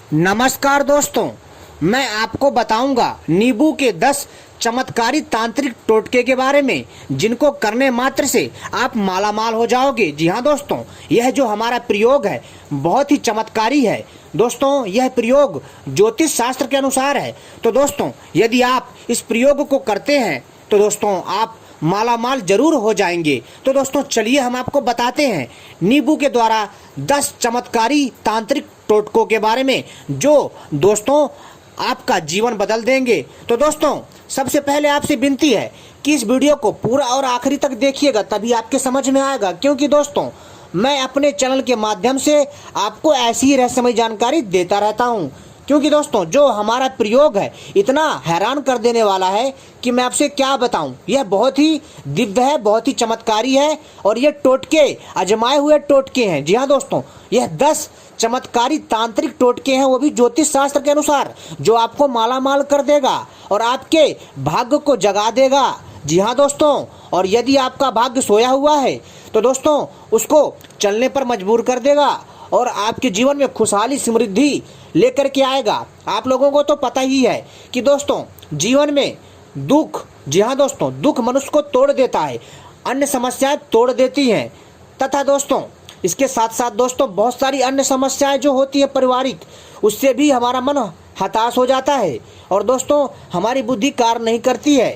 नमस्कार दोस्तों, मैं आपको बताऊंगा नींबू के 10 चमत्कारी तांत्रिक टोटके के बारे में जिनको करने मात्र से आप मालामाल हो जाओगे। जी हाँ दोस्तों, यह जो हमारा प्रयोग है बहुत ही चमत्कारी है। दोस्तों, यह प्रयोग ज्योतिष शास्त्र के अनुसार है। तो दोस्तों, यदि आप इस प्रयोग को करते हैं तो दोस्तों आप मालामाल जरूर हो जाएंगे। तो दोस्तों चलिए हम आपको बताते हैं नींबू के द्वारा 10 चमत्कारी तांत्रिक टोटकों के बारे में जो दोस्तों आपका जीवन बदल देंगे। तो दोस्तों सबसे पहले आपसे विनती है कि इस वीडियो को पूरा और आखिरी तक देखिएगा, तभी आपके समझ में आएगा। क्योंकि दोस्तों मैं अपने चैनल के माध्यम से आपको ऐसी ही रहस्यमय जानकारी देता रहता हूँ। क्योंकि दोस्तों जो हमारा प्रयोग है इतना हैरान कर देने वाला है कि मैं आपसे क्या बताऊं। यह बहुत ही दिव्य है, बहुत ही चमत्कारी है और ये टोटके आजमाए हुए टोटके हैं। जी हाँ दोस्तों, यह 10 चमत्कारी तांत्रिक टोटके हैं, वो भी ज्योतिष शास्त्र के अनुसार, जो आपको मालामाल कर देगा और आपके भाग्य को जगा देगा। जी हाँ दोस्तों, और यदि आपका भाग्य सोया हुआ है तो दोस्तों उसको चलने पर मजबूर कर देगा और आपके जीवन में खुशहाली समृद्धि लेकर के आएगा। आप लोगों को तो पता ही है कि दोस्तों जीवन में दुख, जी हाँ दोस्तों, दुख मनुष्य को तोड़ देता है, अन्य समस्याएं तोड़ देती हैं। तथा दोस्तों इसके साथ साथ दोस्तों बहुत सारी अन्य समस्याएं जो होती है पारिवारिक, उससे भी हमारा मन हताश हो जाता है और दोस्तों हमारी बुद्धि कार्य नहीं करती है।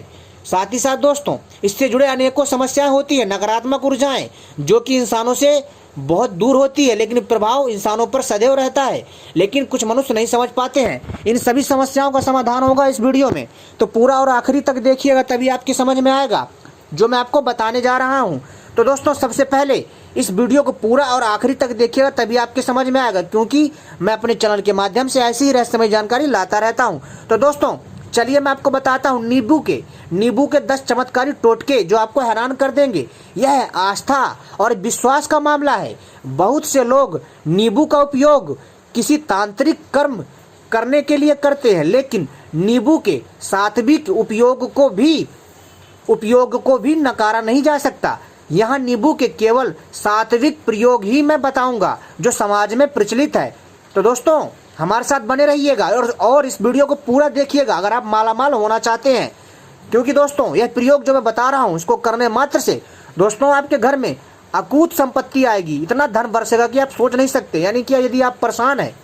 साथ ही साथ दोस्तों इससे जुड़े अनेकों समस्याएं होती है, नकारात्मक ऊर्जाएं जो कि इंसानों से बहुत दूर होती है, लेकिन प्रभाव इंसानों पर सदैव रहता है। लेकिन कुछ मनुष्य नहीं समझ पाते हैं। इन सभी समस्याओं का समाधान होगा इस वीडियो में, तो पूरा और आखिरी तक देखिएगा, तभी आपकी समझ में आएगा जो मैं आपको बताने जा रहा हूँ। तो दोस्तों सबसे पहले इस वीडियो को पूरा और आखिरी तक देखिएगा, तभी आपके समझ में आएगा। क्योंकि मैं अपने चैनल के माध्यम से ऐसी ही रहस्यमय जानकारी लाता रहता हूँ। तो दोस्तों चलिए मैं आपको बताता हूँ नींबू के 10 चमत्कारी टोटके जो आपको हैरान कर देंगे। यह आस्था और विश्वास का मामला है। बहुत से लोग नींबू का उपयोग किसी तांत्रिक कर्म करने के लिए करते हैं, लेकिन नींबू के सात्विक उपयोग को भी नकारा नहीं जा सकता। यहाँ नींबू के केवल सात्विक प्रयोग ही मैं बताऊंगा जो समाज में प्रचलित है। तो दोस्तों हमारे साथ बने रहिएगा और इस वीडियो को पूरा देखिएगा अगर आप मालामाल होना चाहते हैं। क्योंकि दोस्तों यह प्रयोग जो मैं बता रहा हूँ इसको करने मात्र से दोस्तों आपके घर में अकूत संपत्ति आएगी, इतना धन बरसेगा कि आप सोच नहीं सकते। यानी कि यदि आप परेशान हैं,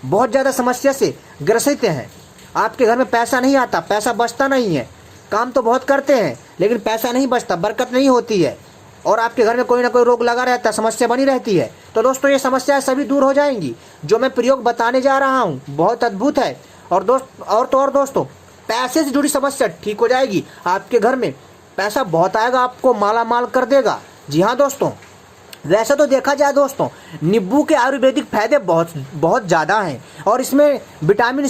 बहुत ज़्यादा समस्या से ग्रसित हैं, आपके घर में पैसा नहीं आता, पैसा बचता नहीं है, काम तो बहुत करते हैं लेकिन पैसा नहीं बचता, बरकत नहीं होती है और आपके घर में कोई ना कोई रोग लगा रहता है, समस्या बनी रहती है, तो दोस्तों ये समस्याएं सभी दूर हो जाएंगी। जो मैं प्रयोग बताने जा रहा हूँ बहुत अद्भुत है और दोस्तों पैसे से जुड़ी समस्या ठीक हो जाएगी। आपके घर में पैसा बहुत आएगा, आपको मालामाल कर देगा। जी हाँ दोस्तों, वैसे तो देखा जाए दोस्तों नींबू के आयुर्वेदिक फायदे बहुत ज़्यादा हैं और इसमें विटामिन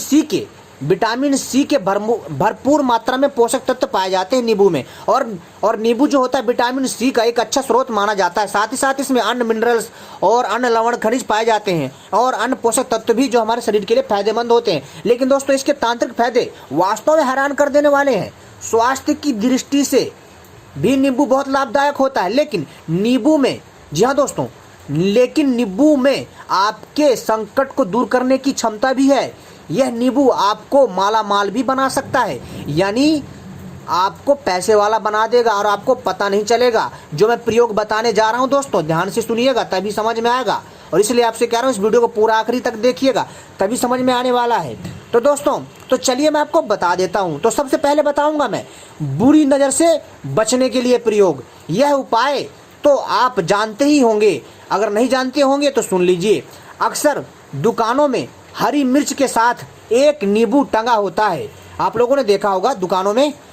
सी के भरपूर मात्रा में पोषक तत्व पाए जाते हैं नींबू में और नींबू जो होता है विटामिन सी का एक अच्छा स्रोत माना जाता है। साथ ही साथ इसमें अन्य मिनरल्स और अन्य लवण खनिज पाए जाते हैं और अन्य पोषक तत्व भी जो हमारे शरीर के लिए फायदेमंद होते हैं। लेकिन दोस्तों इसके तांत्रिक फायदे वास्तव में हैरान कर देने वाले हैं। स्वास्थ्य की दृष्टि से भी नींबू बहुत लाभदायक होता है, लेकिन नींबू में, जी हाँ दोस्तों, लेकिन नींबू में आपके संकट को दूर करने की क्षमता भी है। यह नींबू आपको मालामाल भी बना सकता है, यानी आपको पैसे वाला बना देगा और आपको पता नहीं चलेगा। जो मैं प्रयोग बताने जा रहा हूं दोस्तों ध्यान से सुनिएगा तभी समझ में आएगा और इसलिए आपसे कह रहा हूं इस वीडियो को पूरा आखिरी तक देखिएगा, तभी समझ में आने वाला है। तो दोस्तों तो चलिए मैं आपको बता देता हूं। तो सबसे पहले बताऊंगा मैं बुरी नज़र से बचने के लिए प्रयोग। यह उपाय तो आप जानते ही होंगे, अगर नहीं जानते होंगे तो सुन लीजिए। अक्सर दुकानों में हरी मिर्च के साथ एक नींबू टंगा होता है। आप लोगों ने देखा होगा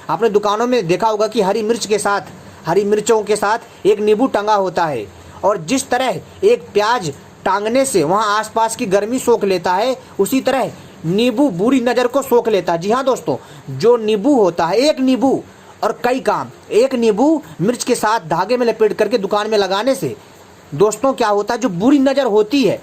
आपने दुकानों में देखा होगा कि हरी मिर्चों के साथ एक नींबू टंगा होता है। और जिस तरह एक प्याज टांगने से वहाँ आसपास की गर्मी सोख लेता है, उसी तरह नींबू बुरी नज़र को सोख लेता है। जी हाँ दोस्तों, जो नींबू होता है, एक नींबू और कई काम, एक नींबू मिर्च के साथ धागे में लपेट करके दुकान में लगाने से दोस्तों क्या होता है, जो बुरी नज़र होती है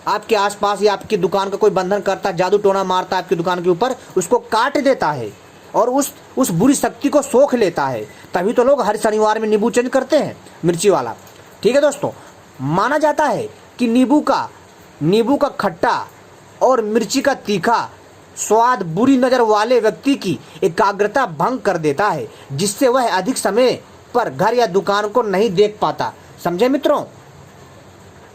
आपके आसपास या आपकी दुकान का कोई बंधन करता, जादू टोना मारता है आपकी दुकान के ऊपर, उसको काट देता है और उस बुरी शक्ति को सोख लेता है। तभी तो लोग हर शनिवार में नींबू चेंज करते हैं, मिर्ची वाला। ठीक है दोस्तों, माना जाता है कि नींबू का खट्टा और मिर्ची का तीखा स्वाद बुरी नजर वाले व्यक्ति की एकाग्रता भंग कर देता है, जिससे वह अधिक समय पर घर या दुकान को नहीं देख पाता। समझे मित्रों।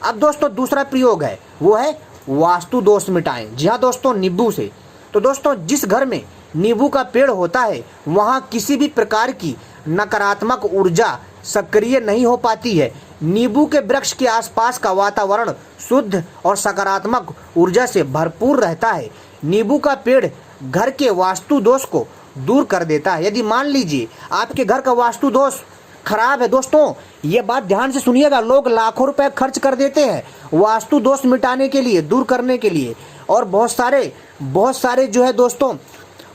अब दोस्तों दूसरा प्रयोग है, वो है वास्तु दोष मिटाएं। जी हाँ दोस्तों, नींबू से। तो दोस्तों जिस घर में नींबू का पेड़ होता है वहाँ किसी भी प्रकार की नकारात्मक ऊर्जा सक्रिय नहीं हो पाती है। नींबू के वृक्ष के आसपास का वातावरण शुद्ध और सकारात्मक ऊर्जा से भरपूर रहता है। नींबू का पेड़ घर के वास्तु दोष को दूर कर देता है। यदि मान लीजिए आपके घर का वास्तु दोष खराब है, दोस्तों ये बात ध्यान से सुनिएगा, लोग लाखों रुपए खर्च कर देते हैं वास्तु दोष मिटाने के लिए, दूर करने के लिए, और बहुत सारे जो है दोस्तों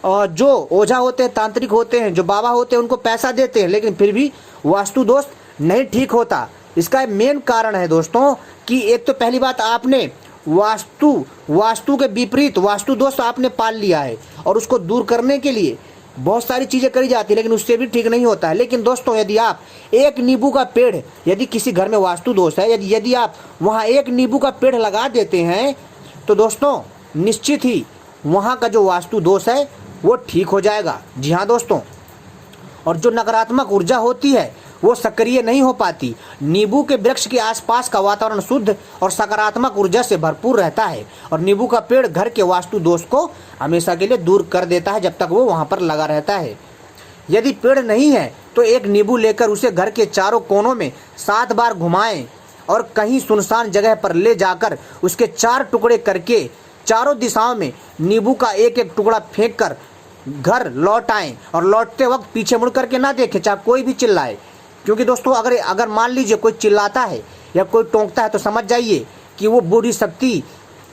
जो ओझा होते हैं, तांत्रिक होते हैं, जो बाबा होते हैं, उनको पैसा देते हैं, लेकिन फिर भी वास्तु दोष नहीं ठीक होता। इसका मेन कारण है दोस्तों कि एक तो पहली बात, आपने वास्तु के विपरीत वास्तु दोष आपने पाल लिया है, और उसको दूर करने के लिए बहुत सारी चीजें करी जाती है, लेकिन उससे भी ठीक नहीं होता है। लेकिन दोस्तों यदि आप एक नींबू का पेड़, यदि किसी घर में वास्तु दोष है, यदि आप वहाँ एक नींबू का पेड़ लगा देते हैं तो दोस्तों निश्चित ही वहाँ का जो वास्तु दोष है वो ठीक हो जाएगा। जी हाँ दोस्तों, और जो नकारात्मक ऊर्जा होती है वो सक्रिय नहीं हो पाती। नींबू के वृक्ष के आसपास का वातावरण शुद्ध और सकारात्मक ऊर्जा से भरपूर रहता है, और नींबू का पेड़ घर के वास्तु दोष को हमेशा के लिए दूर कर देता है, जब तक वो वहाँ पर लगा रहता है। यदि पेड़ नहीं है तो एक नींबू लेकर उसे घर के चारों कोनों में 7 बार घुमाएं और कहीं सुनसान जगह पर ले जाकर उसके 4 टुकड़े करके चारों दिशाओं में नींबू का एक एक टुकड़ा फेंक कर घर लौट आएं, और लौटते वक्त पीछे मुड़ करके ना देखें, चाहे कोई भी चिल्लाए। क्योंकि दोस्तों अगर मान लीजिए कोई चिल्लाता है या कोई टोंकता है तो समझ जाइए कि वो बुरी शक्ति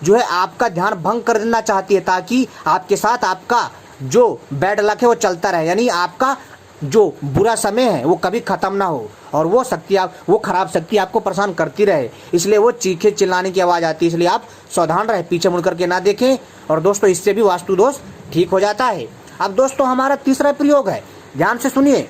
जो है आपका ध्यान भंग कर देना चाहती है, ताकि आपके साथ आपका जो बैड लक है वो चलता रहे, यानी आपका जो बुरा समय है वो कभी खत्म ना हो, और वो खराब शक्ति आपको परेशान करती रहे। इसलिए वो चीखे चिल्लाने की आवाज़ आती है, इसलिए आप सावधान रहे, पीछे मुड़ करके ना देखें, और दोस्तों इससे भी वास्तु दोष ठीक हो जाता है। अब दोस्तों हमारा तीसरा प्रयोग है, ध्यान से सुनिए।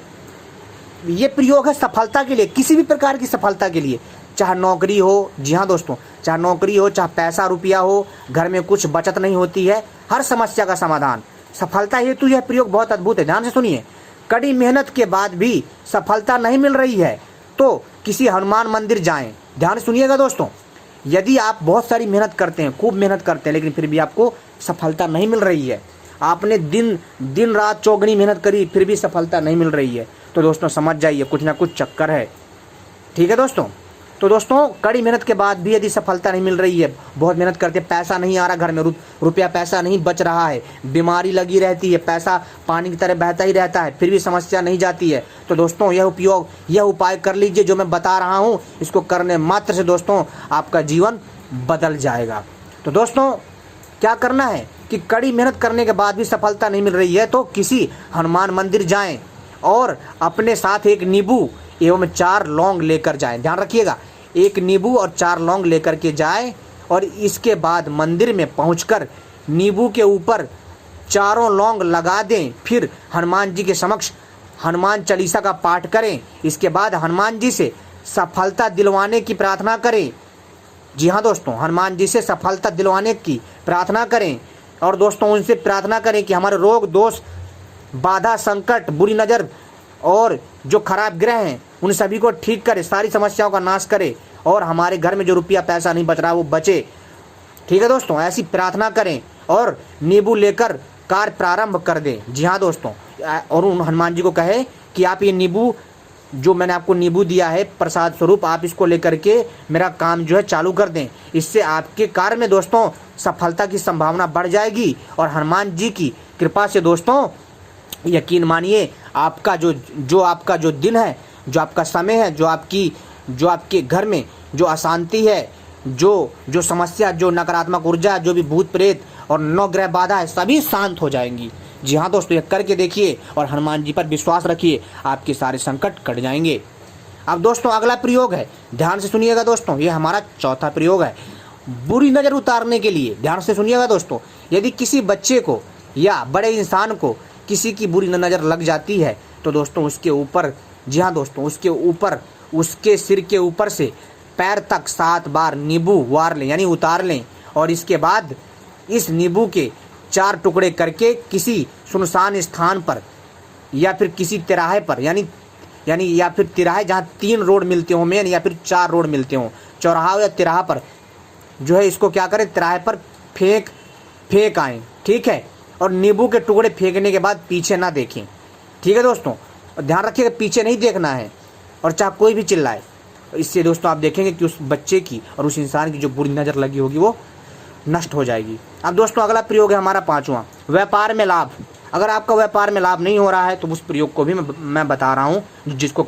ये प्रयोग है सफलता के लिए, किसी भी प्रकार की सफलता के लिए, चाहे नौकरी हो। जी हाँ दोस्तों, चाहे नौकरी हो, चाहे पैसा रुपया हो, घर में कुछ बचत नहीं होती है, हर समस्या का समाधान सफलता हेतु यह प्रयोग बहुत अद्भुत है। ध्यान से सुनिए। कड़ी मेहनत के बाद भी सफलता नहीं मिल रही है तो किसी हनुमान मंदिर जाएं। ध्यान से सुनिएगा दोस्तों, यदि आप बहुत सारी मेहनत करते हैं, खूब मेहनत करते हैं, लेकिन फिर भी आपको सफलता नहीं मिल रही है, आपने दिन रात चौगनी मेहनत करी फिर भी सफलता नहीं मिल रही है, तो दोस्तों समझ जाइए कुछ ना कुछ चक्कर है। ठीक है दोस्तों। तो दोस्तों कड़ी मेहनत के बाद भी यदि सफलता नहीं मिल रही है, बहुत मेहनत करते, पैसा नहीं आ रहा घर में, रुपया पैसा नहीं बच रहा है, बीमारी लगी रहती है, पैसा पानी की तरह बहता ही रहता है, फिर भी समस्या नहीं जाती है, तो दोस्तों यह उपाय कर लीजिए जो मैं बता रहा हूँ। इसको करने मात्र से दोस्तों आपका जीवन बदल जाएगा। तो दोस्तों क्या करना है कि कड़ी मेहनत करने के बाद भी सफलता नहीं मिल रही है तो किसी हनुमान मंदिर जाएं और अपने साथ एक नींबू एवं 4 लौंग लेकर जाएं। ध्यान रखिएगा, 1 नींबू और 4 लौंग लेकर के जाएं, और इसके बाद मंदिर में पहुंचकर नींबू के ऊपर 4 लौंग लगा दें। फिर हनुमान जी के समक्ष हनुमान चालीसा का पाठ करें। इसके बाद हनुमान जी से सफलता दिलवाने की प्रार्थना करें। जी हाँ दोस्तों, हनुमान जी से सफलता दिलवाने की प्रार्थना करें, और दोस्तों उनसे प्रार्थना करें कि हमारे रोग दोष बाधा संकट बुरी नज़र और जो खराब ग्रह हैं उन सभी को ठीक करे, सारी समस्याओं का नाश करे, और हमारे घर में जो रुपया पैसा नहीं बच रहा वो बचे। ठीक है दोस्तों, ऐसी प्रार्थना करें और नींबू लेकर कार्य प्रारंभ कर दें। जी हाँ दोस्तों, और उन हनुमान जी को कहे कि आप ये नींबू जो मैंने आपको नींबू दिया है प्रसाद स्वरूप, आप इसको लेकर के मेरा काम जो है चालू कर दें। इससे आपके कार्य में दोस्तों सफलता की संभावना बढ़ जाएगी, और हनुमान जी की कृपा से दोस्तों यकीन मानिए आपका जो दिन है, जो आपका समय है, जो आपके घर में जो अशांति है, जो समस्या, जो नकारात्मक ऊर्जा, जो भी भूत प्रेत और 9 ग्रह बाधा है, सभी शांत हो जाएंगी। जी हाँ दोस्तों, ये करके देखिए और हनुमान जी पर विश्वास रखिए, आपके सारे संकट कट जाएंगे। अब दोस्तों अगला प्रयोग है, ध्यान से सुनिएगा दोस्तों, ये हमारा चौथा प्रयोग है बुरी नज़र उतारने के लिए। ध्यान से सुनिएगा दोस्तों, यदि किसी बच्चे को या बड़े इंसान को किसी की बुरी नज़र लग जाती है तो दोस्तों उसके ऊपर, जी हाँ दोस्तों, उसके ऊपर, उसके सिर के ऊपर से पैर तक 7 बार नींबू वार लें, यानी उतार लें, और इसके बाद इस नींबू के 4 टुकड़े करके किसी सुनसान स्थान पर या फिर किसी तिराहे पर, यानी या फिर तिराहे जहाँ 3 रोड मिलते हो मेन, या फिर 4 रोड मिलते हो, चौराहा या तिराहा पर जो है इसको क्या करें, तिराहे पर फेंक आएँ, ठीक है। और नींबू के टुकड़े फेंकने के बाद पीछे ना देखें, ठीक है दोस्तों। और ध्यान रखिएगा पीछे नहीं देखना है, और चाहे कोई भी चिल्लाए। इससे दोस्तों आप देखेंगे कि उस बच्चे की और उस इंसान की जो बुरी नज़र लगी होगी वो नष्ट हो जाएगी। अब दोस्तों अगला प्रयोग है हमारा 5वां, व्यापार में लाभ। अगर आपका व्यापार में लाभ नहीं हो रहा है तो उस प्रयोग को भी मैं बता रहा हूँ, जिसको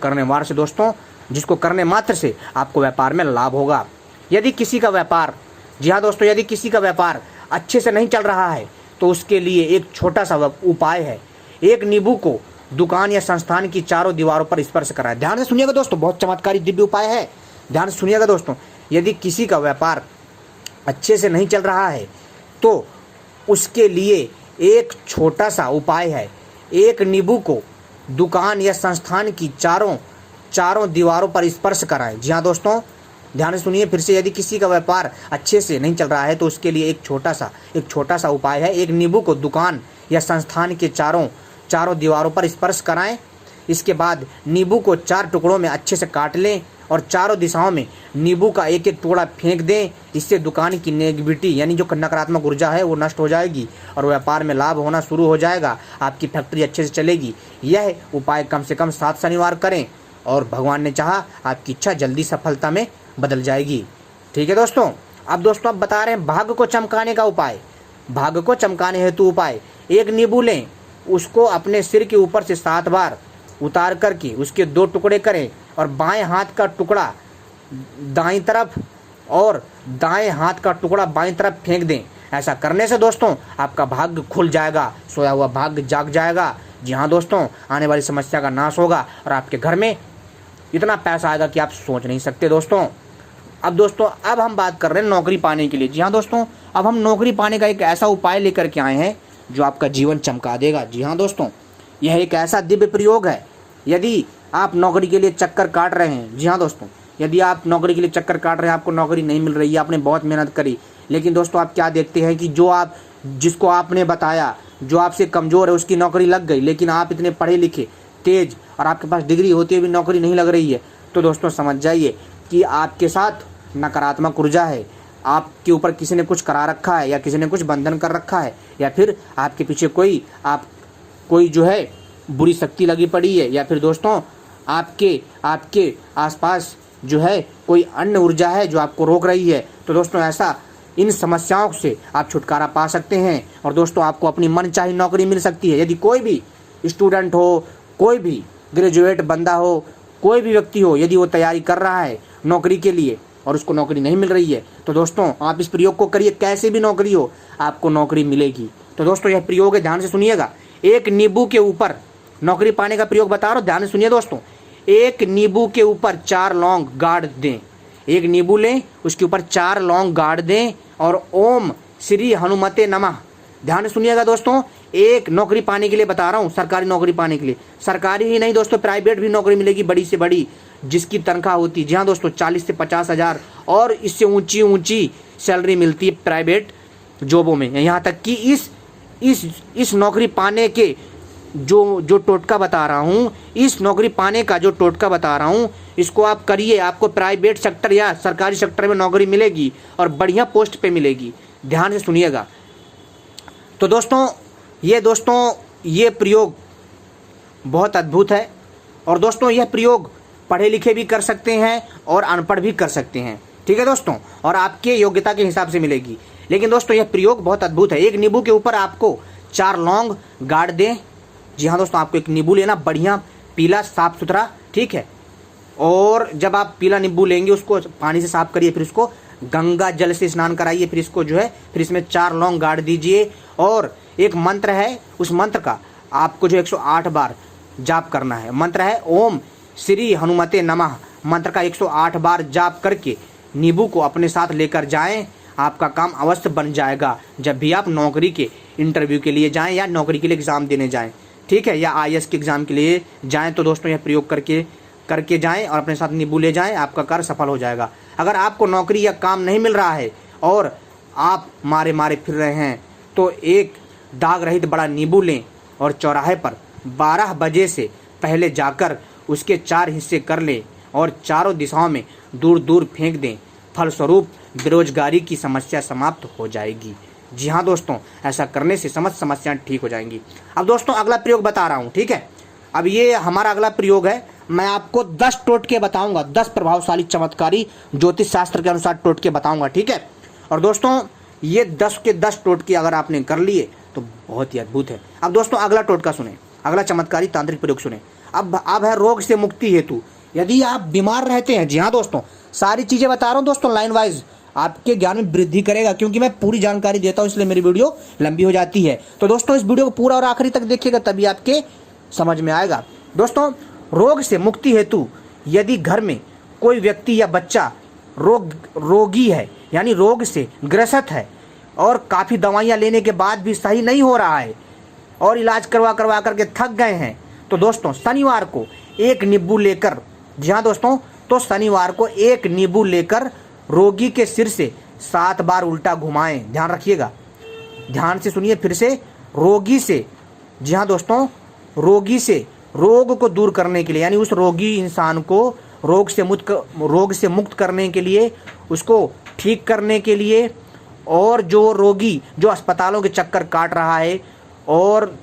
करने मात्र से आपको व्यापार में लाभ होगा। यदि किसी का व्यापार, जी हाँ दोस्तों, यदि किसी का व्यापार अच्छे से नहीं चल रहा है तो उसके लिए एक छोटा सा उपाय है। एक नींबू को दुकान या संस्थान की चारों दीवारों पर स्पर्श कराएं। ध्यान से सुनिएगा दोस्तों, बहुत चमत्कारी दिव्य उपाय है, ध्यान से सुनिएगा दोस्तों। यदि किसी का व्यापार अच्छे से नहीं चल रहा है तो उसके लिए एक छोटा सा उपाय है। एक नींबू को दुकान या संस्थान की चारों दीवारों पर स्पर्श कराएं। जी हाँ दोस्तों, ध्यान से सुनिए फिर से। यदि किसी का व्यापार अच्छे से नहीं चल रहा है तो उसके लिए एक छोटा सा उपाय है। एक नींबू को दुकान या संस्थान के चारों दीवारों पर स्पर्श कराएं। इसके बाद नींबू को 4 टुकड़ों में अच्छे से काट लें और चारों दिशाओं में नींबू का एक टुकड़ा फेंक दें। इससे दुकान की नेगेटिविटी यानी जो नकारात्मक ऊर्जा है वो नष्ट हो जाएगी और व्यापार में लाभ होना शुरू हो जाएगा। आपकी फैक्ट्री अच्छे से चलेगी। यह उपाय कम से कम 7 शनिवार करें और भगवान ने चाहा आपकी इच्छा जल्दी सफलता में बदल जाएगी। ठीक है दोस्तों। अब दोस्तों आप बता रहे हैं भाग्य को चमकाने का उपाय। भाग्य को चमकाने हेतु उपाय, एक नींबू लें, उसको अपने सिर के ऊपर से 7 बार उतार करके उसके 2 टुकड़े करें और बाएं हाथ का टुकड़ा दाईं तरफ और दाएं हाथ का टुकड़ा बाईं तरफ फेंक दें। ऐसा करने से दोस्तों आपका भाग्य खुल जाएगा, सोया हुआ भाग्य जाग जाएगा। जी हाँ दोस्तों, आने वाली समस्या का नाश होगा और आपके घर में इतना पैसा आएगा कि आप सोच नहीं सकते दोस्तों। अब हम बात कर रहे हैं नौकरी पाने के लिए। जी हाँ दोस्तों, अब हम नौकरी पाने का एक ऐसा उपाय लेकर के आए हैं जो आपका जीवन चमका देगा। जी हाँ दोस्तों, यह एक ऐसा दिव्य प्रयोग है। यदि आप नौकरी के लिए चक्कर काट रहे हैं, जी हाँ दोस्तों, यदि आप नौकरी के लिए चक्कर काट रहे हैं, आपको नौकरी नहीं मिल रही है, आपने बहुत मेहनत करी, लेकिन दोस्तों आप क्या देखते हैं कि जिसको आपने बताया जो आपसे कमज़ोर है उसकी नौकरी लग गई, लेकिन आप इतने पढ़े लिखे तेज और आपके पास डिग्री होती हुई भी नौकरी नहीं लग रही है, तो दोस्तों समझ जाइए कि आपके साथ नकारात्मक ऊर्जा है। आपके ऊपर किसी ने कुछ करा रखा है या किसी ने कुछ बंधन कर रखा है, या फिर आपके पीछे कोई जो है बुरी शक्ति लगी पड़ी है, या फिर दोस्तों आपके आसपास जो है कोई अन्य ऊर्जा है जो आपको रोक रही है। तो दोस्तों ऐसा इन समस्याओं से आप छुटकारा पा सकते हैं और दोस्तों आपको अपनी मनचाही नौकरी मिल सकती है। यदि कोई भी स्टूडेंट हो, कोई भी ग्रेजुएट बंदा हो, कोई भी व्यक्ति हो, यदि वो तैयारी कर रहा है नौकरी के लिए और उसको नौकरी नहीं मिल रही है, तो दोस्तों आप इस प्रयोग को करिए। कैसे भी नौकरी हो आपको नौकरी मिलेगी। तो दोस्तों यह प्रयोग है, ध्यान से सुनिएगा। एक नींबू के ऊपर नौकरी पाने का प्रयोग बता रहा हूँ, ध्यान से सुनिए दोस्तों। एक नींबू के ऊपर 4 लौंग गाड़ दें। एक नींबू लें, उसके ऊपर 4 लौंग गाड़ दें और ओम श्री हनुमते नमः। ध्यान से सुनिएगा दोस्तों, एक नौकरी पाने के लिए बता रहा हूँ, सरकारी नौकरी पाने के लिए। सरकारी ही नहीं दोस्तों, प्राइवेट भी नौकरी मिलेगी, बड़ी से बड़ी, जिसकी तनख्वाह होती है, जी हाँ दोस्तों, 40 से 50 हज़ार और इससे ऊंची सैलरी मिलती है प्राइवेट जॉबों में। यहाँ तक कि इस नौकरी पाने के जो टोटका बता रहा हूँ, इस नौकरी पाने का जो टोटका बता रहा हूँ, इसको आप करिए, आपको प्राइवेट सेक्टर या सरकारी सेक्टर में नौकरी मिलेगी और बढ़िया पोस्ट पे मिलेगी। ध्यान से सुनिएगा। तो दोस्तों ये प्रयोग बहुत अद्भुत है और दोस्तों यह प्रयोग पढ़े लिखे भी कर सकते हैं और अनपढ़ भी कर सकते हैं। ठीक है दोस्तों, और आपके योग्यता के हिसाब से मिलेगी। लेकिन दोस्तों यह प्रयोग बहुत अद्भुत है। एक नींबू के ऊपर आपको 4 लौंग गाड़ दें। जी हाँ दोस्तों, आपको एक नींबू लेना, बढ़िया पीला साफ सुथरा, ठीक है। और जब आप पीला नींबू लेंगे उसको पानी से साफ करिए, फिर उसको गंगा जल से स्नान कराइए, फिर इसको जो है फिर इसमें 4 लौंग गाड़ दीजिए। और एक मंत्र है, उस मंत्र का आपको जो 108 बार जाप करना है। मंत्र है ओम श्री हनुमते नमः। मंत्र का 108 बार जाप करके नींबू को अपने साथ लेकर जाएं, आपका काम अवश्य बन जाएगा। जब भी आप नौकरी के इंटरव्यू के लिए जाएं या नौकरी के लिए एग्ज़ाम देने जाएं, ठीक है, या IAS के एग्ज़ाम के लिए जाएं, तो दोस्तों यह प्रयोग करके जाएं और अपने साथ नींबू ले जाएं, आपका कार्य सफल हो जाएगा। अगर आपको नौकरी या काम नहीं मिल रहा है और आप मारे मारे फिर रहे हैं तो एक दाग रहित बड़ा नींबू लें और चौराहे पर 12 बजे से पहले जाकर उसके 4 हिस्से कर लें और चारों दिशाओं में दूर दूर फेंक दें। फलस्वरूप बेरोजगारी की समस्या समाप्त हो जाएगी। जी हाँ दोस्तों, ऐसा करने से समस्त समस्याएं ठीक हो जाएंगी। अब दोस्तों अगला प्रयोग बता रहा हूँ, ठीक है। अब ये हमारा अगला प्रयोग है। मैं आपको 10 टोटके बताऊंगा, 10 प्रभावशाली चमत्कारी ज्योतिष शास्त्र के अनुसार टोटके बताऊंगा, ठीक है। और दोस्तों ये 10 के 10 टोटके अगर आपने कर लिए तो बहुत ही अद्भुत है। अब दोस्तों अगला टोटका सुने, अगला चमत्कारी तांत्रिक प्रयोग सुने। अब है रोग से मुक्ति हेतु। यदि आप बीमार रहते हैं, जी हाँ दोस्तों, सारी चीजें बता रहा हूँ दोस्तों लाइन वाइज, आपके ज्ञान में वृद्धि करेगा, क्योंकि मैं पूरी जानकारी देता हूँ इसलिए मेरी वीडियो लंबी हो जाती है। तो दोस्तों इस वीडियो को पूरा और आखिरी तक देखिएगा, तभी आपके समझ में आएगा। दोस्तों रोग से मुक्ति हेतु यदि घर में कोई व्यक्ति या बच्चा रोगी है, यानी रोग से ग्रसित है और काफ़ी दवाइयाँ लेने के बाद भी सही नहीं हो रहा है और इलाज करवा करके थक गए हैं, तो दोस्तों शनिवार को एक नींबू लेकर, जी हाँ दोस्तों, तो शनिवार को एक नींबू लेकर रोगी के सिर से 7 बार उल्टा घुमाएं। ध्यान रखिएगा, ध्यान से सुनिए फिर से। रोगी से, जी हाँ दोस्तों, रोगी से रोग को दूर करने के लिए, यानी उस रोगी इंसान को रोग से मुक्त करने के लिए, उसको ठीक करने के लिए, और जो रोगी जो अस्पतालों के चक्कर काट रहा है और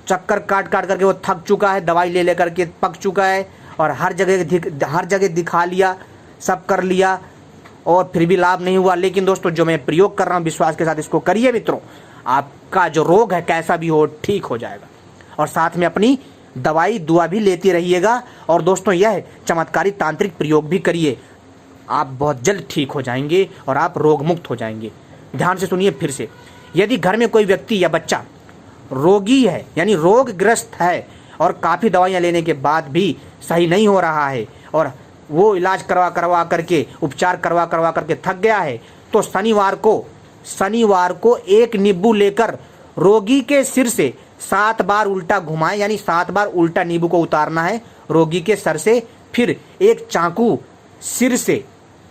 चक्कर काट करके वो थक चुका है, दवाई ले करके पक चुका है और हर जगह दिखा लिया, सब कर लिया और फिर भी लाभ नहीं हुआ। लेकिन दोस्तों जो मैं प्रयोग कर रहा हूँ, विश्वास के साथ इसको करिए मित्रों, आपका जो रोग है कैसा भी हो ठीक हो जाएगा। और साथ में अपनी दवाई दुआ भी लेते रहिएगा। और दोस्तों यह चमत्कारी तांत्रिक प्रयोग भी करिए, आप बहुत जल्द ठीक हो जाएंगे और आप रोग मुक्त हो जाएंगे। ध्यान से सुनिए फिर से। यदि घर में कोई व्यक्ति या बच्चा रोगी है, यानी रोगग्रस्त है और काफ़ी दवाइयाँ लेने के बाद भी सही नहीं हो रहा है और वो इलाज करवा करके, उपचार करवा करके थक गया है, तो शनिवार को एक नींबू लेकर रोगी के सिर से 7 बार उल्टा घुमाएं, यानी 7 बार उल्टा नींबू को उतारना है रोगी के सर से। फिर एक चाकू सिर से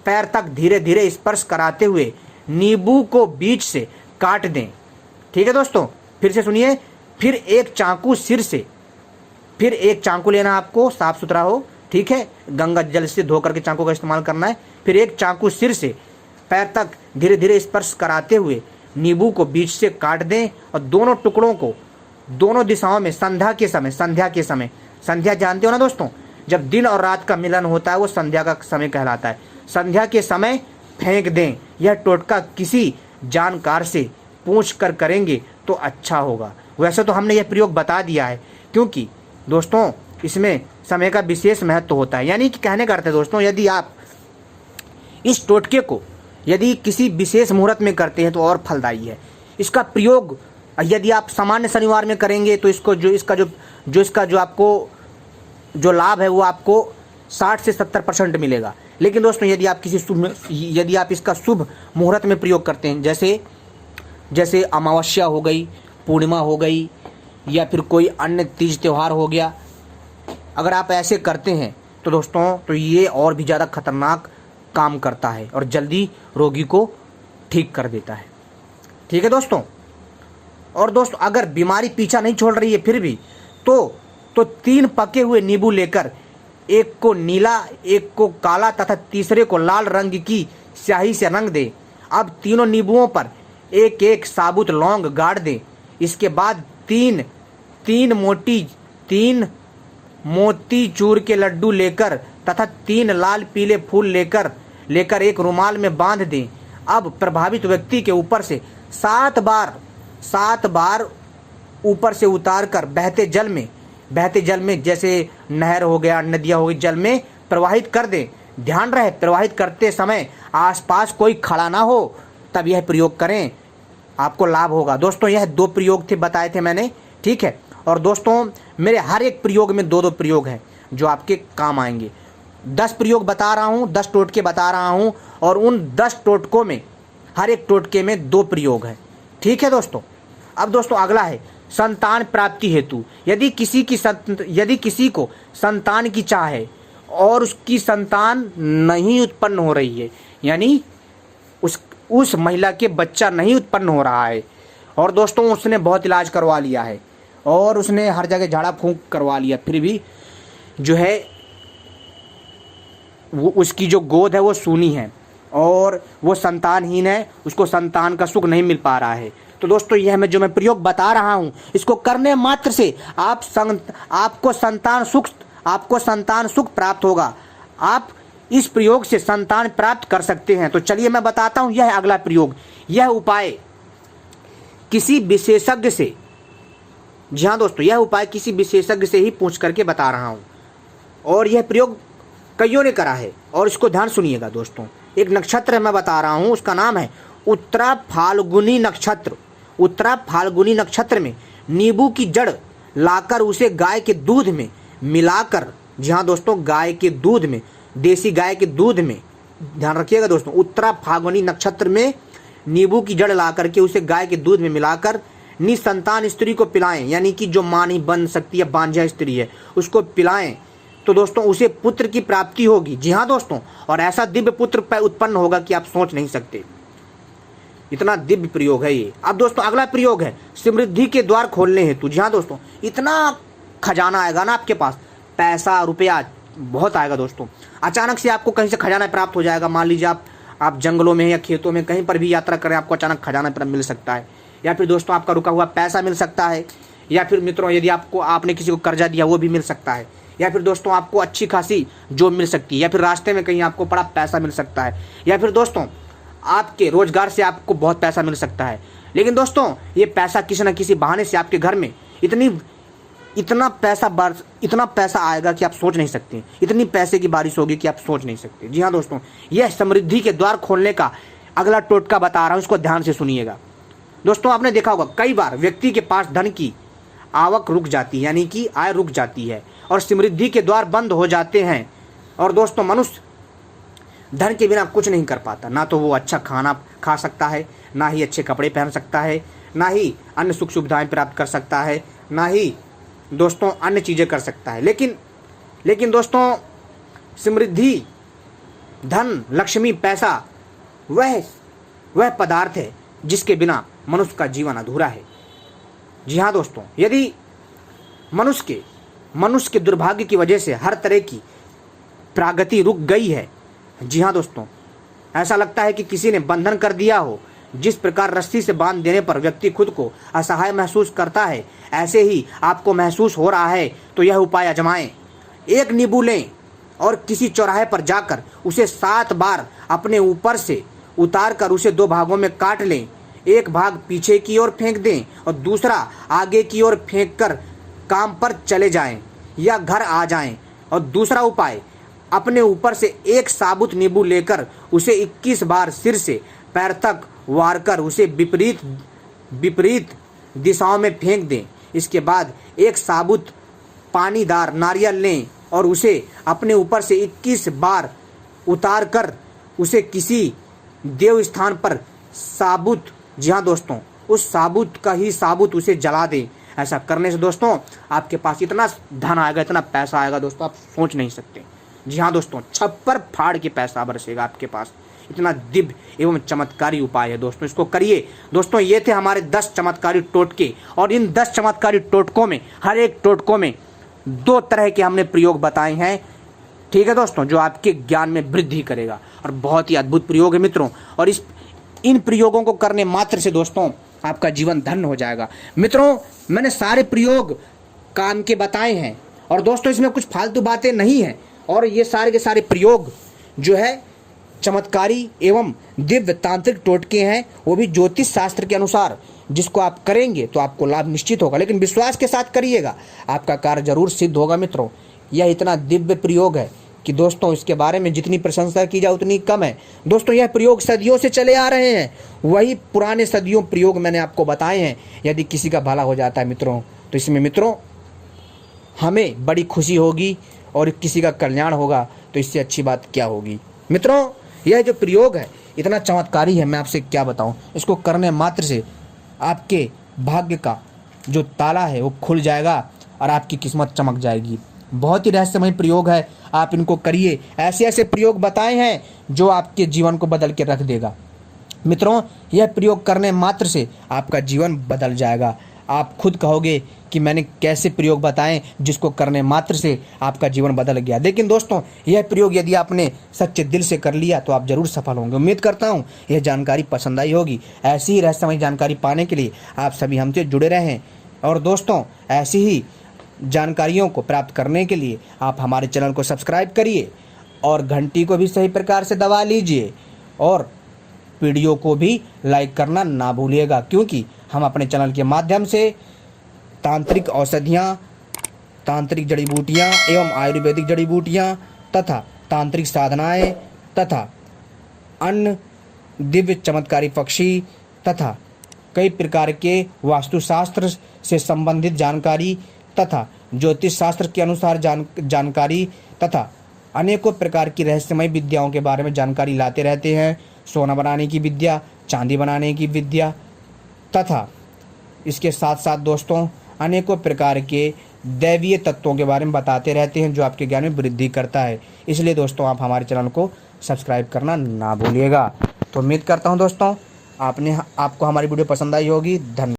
पैर तक धीरे धीरे स्पर्श कराते हुए नींबू को बीच से काट दें। ठीक है दोस्तों, फिर से सुनिए। फिर एक चाकू लेना आपको, साफ सुथरा हो, ठीक है, गंगा जल से धो करके चाकू का इस्तेमाल करना है। फिर एक चाकू सिर से पैर तक धीरे धीरे स्पर्श कराते हुए नींबू को बीच से काट दें और दोनों टुकड़ों को दोनों दिशाओं में संध्या के समय, संध्या जानते हो ना दोस्तों, जब दिन और रात का मिलन होता है वो संध्या का समय कहलाता है, संध्या के समय फेंक दें। यह टोटका किसी जानकार से पूछ कर करेंगे तो अच्छा होगा। वैसे तो हमने यह प्रयोग बता दिया है, क्योंकि दोस्तों इसमें समय का विशेष महत्व होता है। यानी कि कहने का अर्थ है दोस्तों, यदि आप इस टोटके को यदि किसी विशेष मुहूर्त में करते हैं तो और फलदायी है। इसका प्रयोग यदि आप सामान्य शनिवार में करेंगे तो इसका जो आपको जो लाभ है वो आपको 60 से 70% मिलेगा। लेकिन दोस्तों यदि आप इसका शुभ मुहूर्त में प्रयोग करते हैं, जैसे अमावस्या हो गई, पूर्णिमा हो गई, या फिर कोई अन्य तीज त्यौहार हो गया, अगर आप ऐसे करते हैं तो दोस्तों तो ये और भी ज़्यादा खतरनाक काम करता है और जल्दी रोगी को ठीक कर देता है। ठीक है दोस्तों। और दोस्तों अगर बीमारी पीछा नहीं छोड़ रही है फिर भी तो 3 पके हुए नींबू लेकर एक को नीला, एक को काला तथा तीसरे को लाल रंग की स्याही से रंग दें। अब तीनों नींबुओं पर एक एक साबुत लौंग गाड़ दें। इसके बाद तीन मोती चूर के लड्डू लेकर तथा 3 लाल पीले फूल लेकर एक रुमाल में बांध दें। अब प्रभावित व्यक्ति के ऊपर से 7 बार ऊपर से उतार कर बहते जल में जैसे नहर हो गया, नदियाँ हो गई, जल में प्रवाहित कर दें। ध्यान रहे प्रवाहित करते समय आसपास कोई खड़ा ना हो, तब यह प्रयोग करें, आपको लाभ होगा। दोस्तों यह 2 प्रयोग थे, बताए थे मैंने, ठीक है। और दोस्तों मेरे हर एक प्रयोग में 2-2 प्रयोग हैं जो आपके काम आएंगे। 10 प्रयोग बता रहा हूँ, 10 टोटके बता रहा हूँ, और उन 10 टोटकों में हर एक टोटके में 2 प्रयोग हैं। ठीक है दोस्तों। अब दोस्तों अगला है संतान प्राप्ति हेतु। यदि किसी को संतान की चाह है और उसकी संतान नहीं उत्पन्न हो रही है, यानी उस महिला के बच्चा नहीं उत्पन्न हो रहा है। और दोस्तों उसने बहुत इलाज करवा लिया है और उसने हर जगह झाड़ा फूंक करवा लिया, फिर भी जो है वो उसकी जो गोद है वो सूनी है और वो संतानहीन है, उसको संतान का सुख नहीं मिल पा रहा है। तो दोस्तों यह मैं प्रयोग बता रहा हूँ, इसको करने मात्र से आपको संतान सुख प्राप्त होगा। आप इस प्रयोग से संतान प्राप्त कर सकते हैं। तो चलिए मैं बताता हूँ यह अगला प्रयोग। यह उपाय किसी विशेषज्ञ से, जी हाँ दोस्तों, यह उपाय किसी विशेषज्ञ से ही पूछ करके बता रहा हूँ और यह प्रयोग कईयों ने करा है। और इसको ध्यान सुनिएगा दोस्तों। एक नक्षत्र मैं बता रहा हूँ, उसका नाम है उत्तरा फाल्गुनी नक्षत्र। उत्तरा फाल्गुनी नक्षत्र में नींबू की जड़ लाकर उसे गाय के दूध में मिलाकर, जी हाँ दोस्तों, गाय के दूध में, देसी गाय के दूध में, ध्यान रखिएगा दोस्तों, उत्तरा फाल्गुनी नक्षत्र में नींबू की जड़ ला करके उसे गाय के दूध में मिलाकर निसंतान स्त्री को पिलाएं, यानी कि जो मां नहीं बन सकती है, बांझा स्त्री है, उसको पिलाएं तो दोस्तों उसे पुत्र की प्राप्ति होगी। जी हाँ दोस्तों, और ऐसा दिव्य पुत्र उत्पन्न होगा कि आप सोच नहीं सकते, इतना दिव्य प्रयोग है ये। अब दोस्तों अगला प्रयोग है समृद्धि के द्वार खोलने हेतु। जी हाँ दोस्तों, इतना खजाना आएगा ना आपके पास, पैसा रुपया बहुत आएगा दोस्तों। अचानक से आपको कहीं से खजाना प्राप्त हो जाएगा। मान लीजिए आप जंगलों में या खेतों में कहीं पर भी यात्रा करें, आपको अचानक खजाना मिल सकता है, या फिर दोस्तों आपका रुका हुआ पैसा मिल सकता है, या फिर मित्रों यदि आपने किसी को कर्जा दिया वो भी मिल सकता है, या फिर दोस्तों आपको अच्छी खासी जॉब मिल सकती है, या फिर रास्ते में कहीं आपको बड़ा पैसा मिल सकता है, या फिर दोस्तों आपके रोजगार से आपको बहुत पैसा मिल सकता है। लेकिन दोस्तों ये पैसा किसी न किसी बहाने से आपके घर में इतना पैसा आएगा कि आप सोच नहीं सकते, इतनी पैसे की बारिश होगी कि आप सोच नहीं सकते। जी हाँ दोस्तों, यह समृद्धि के द्वार खोलने का अगला टोटका बता रहा हूँ, इसको ध्यान से सुनिएगा। दोस्तों आपने देखा होगा कई बार व्यक्ति के पास धन की आवक रुक जाती है, यानी कि आय रुक जाती है और समृद्धि के द्वार बंद हो जाते हैं। और दोस्तों मनुष्य धन के बिना कुछ नहीं कर पाता, ना तो वो अच्छा खाना खा सकता है, ना ही अच्छे कपड़े पहन सकता है, ना ही अन्य सुख सुविधाएं प्राप्त कर सकता है, ना ही दोस्तों अन्य चीज़ें कर सकता है। लेकिन दोस्तों समृद्धि, धन, लक्ष्मी, पैसा वह पदार्थ है जिसके बिना मनुष्य का जीवन अधूरा है। जी हाँ दोस्तों, यदि मनुष्य के दुर्भाग्य की वजह से हर तरह की प्रगति रुक गई है, जी हाँ दोस्तों, ऐसा लगता है कि किसी ने बंधन कर दिया हो। जिस प्रकार रस्सी से बांध देने पर व्यक्ति खुद को असहाय महसूस करता है, ऐसे ही आपको महसूस हो रहा है तो यह उपाय आजमाएं। एक नींबू लें और किसी चौराहे पर जाकर उसे 7 बार अपने ऊपर से उतार कर उसे 2 भागों में काट लें। एक भाग पीछे की ओर फेंक दें और दूसरा आगे की ओर फेंक कर काम पर चले जाएं या घर आ जाएं। और दूसरा उपाय, अपने ऊपर से एक साबुत नींबू लेकर उसे 21 बार सिर से पैर तक वार कर उसे विपरीत दिशाओं में फेंक दें। इसके बाद एक साबुत पानीदार नारियल लें और उसे अपने ऊपर से 21 बार उतार कर उसे किसी देव स्थान पर साबुत, जी हाँ दोस्तों, उस साबुत का ही साबुत उसे जला दें। ऐसा करने से दोस्तों आपके पास इतना धन आएगा, इतना पैसा आएगा दोस्तों, आप सोच नहीं सकते। जी हाँ दोस्तों, छप्पर फाड़ के पैसा बरसेगा आपके पास। इतना दिव्य एवं चमत्कारी उपाय है दोस्तों, इसको करिए। दोस्तों ये थे हमारे 10 चमत्कारी टोटके, और इन 10 चमत्कारी टोटकों में हर एक टोटकों में 2 तरह के हमने प्रयोग बताए हैं, ठीक है दोस्तों, जो आपके ज्ञान में वृद्धि करेगा। और बहुत ही अद्भुत प्रयोग है मित्रों, और इन प्रयोगों को करने मात्र से दोस्तों आपका जीवन धन्य हो जाएगा। मित्रों मैंने सारे प्रयोग काम के बताए हैं, और दोस्तों इसमें कुछ फालतू बातें नहीं हैं, और ये सारे के सारे प्रयोग जो है चमत्कारी एवं दिव्य तांत्रिक टोटके हैं, वो भी ज्योतिष शास्त्र के अनुसार, जिसको आप करेंगे तो आपको लाभ निश्चित होगा। लेकिन विश्वास के साथ करिएगा, आपका कार्य जरूर सिद्ध होगा। मित्रों यह इतना दिव्य प्रयोग है कि दोस्तों इसके बारे में जितनी प्रशंसा की जाए उतनी कम है। दोस्तों यह प्रयोग सदियों से चले आ रहे हैं, वही पुराने सदियों प्रयोग मैंने आपको बताए हैं। यदि किसी का भला हो जाता है मित्रों, तो इसमें मित्रों हमें बड़ी खुशी होगी, और किसी का कल्याण होगा तो इससे अच्छी बात क्या होगी। मित्रों यह जो प्रयोग है इतना चमत्कारी है, मैं आपसे क्या बताऊं। इसको करने मात्र से आपके भाग्य का जो ताला है वो खुल जाएगा और आपकी किस्मत चमक जाएगी। बहुत ही रहस्यमय प्रयोग है, आप इनको करिए। ऐसे ऐसे प्रयोग बताए हैं जो आपके जीवन को बदल के रख देगा। मित्रों, यह प्रयोग करने मात्र से आपका जीवन बदल जाएगा। आप खुद कहोगे कि मैंने कैसे प्रयोग बताएं जिसको करने मात्र से आपका जीवन बदल गया। लेकिन दोस्तों, यह प्रयोग यदि आपने सच्चे दिल से कर लिया तो आप जरूर सफल होंगे। उम्मीद करता हूं यह जानकारी पसंद आई होगी। ऐसी ही रहस्यमय जानकारी पाने के लिए आप सभी हमसे जुड़े रहें। और दोस्तों, ऐसी ही जानकारियों को प्राप्त करने के लिए आप हमारे चैनल को सब्सक्राइब करिए और घंटी को भी सही प्रकार से दबा लीजिए और वीडियो को भी लाइक करना ना भूलिएगा, क्योंकि हम अपने चैनल के माध्यम से तांत्रिक औषधियाँ, तांत्रिक जड़ी बूटियाँ एवं आयुर्वेदिक जड़ी बूटियाँ तथा तांत्रिक साधनाएँ तथा अन्य दिव्य चमत्कारी पक्षी तथा कई प्रकार के वास्तुशास्त्र से संबंधित जानकारी तथा ज्योतिष शास्त्र के अनुसार जानकारी तथा अनेकों प्रकार की रहस्यमय विद्याओं के बारे में जानकारी लाते रहते हैं। सोना बनाने की विद्या, चांदी बनाने की विद्या तथा इसके साथ साथ दोस्तों अनेकों प्रकार के दैवीय तत्वों के बारे में बताते रहते हैं जो आपके ज्ञान में वृद्धि करता है। इसलिए दोस्तों, आप हमारे चैनल को सब्सक्राइब करना ना भूलिएगा। तो उम्मीद करता हूं दोस्तों आपको हमारी वीडियो पसंद आई होगी। धन्यवाद।